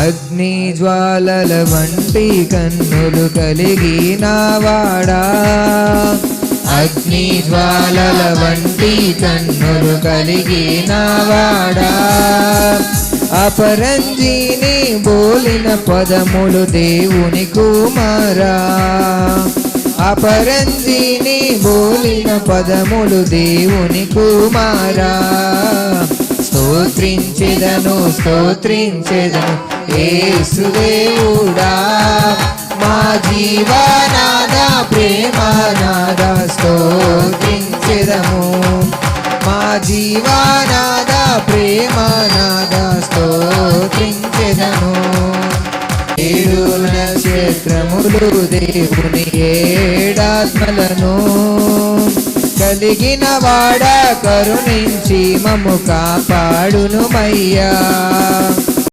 అగ్ని జ్వాలల వంటి కన్నులు కలిగిన వాడా, అగ్ని జ్వాలల వంటి కన్నులు కలిగిన వాడా, అపరంజిని బోలిన పదములు దేవుని కుమారా, అపరంజిని బోలిన పదములు దేవుని కుమారా. స్తోత్రించెదను స్తోత్రించెదను యేసుదేవుడా, మా జీవనాద ప్రేమనాద స్తోత్రించెదము, మా జీవనాద ప్రేమనాద స్తోత్రించెదము. 7 నక్షత్రములు దేవుని 7 ఆత్మలను కలిగిన వాడా, కరుణించి మమ్ము కాపాడును మయ్యా.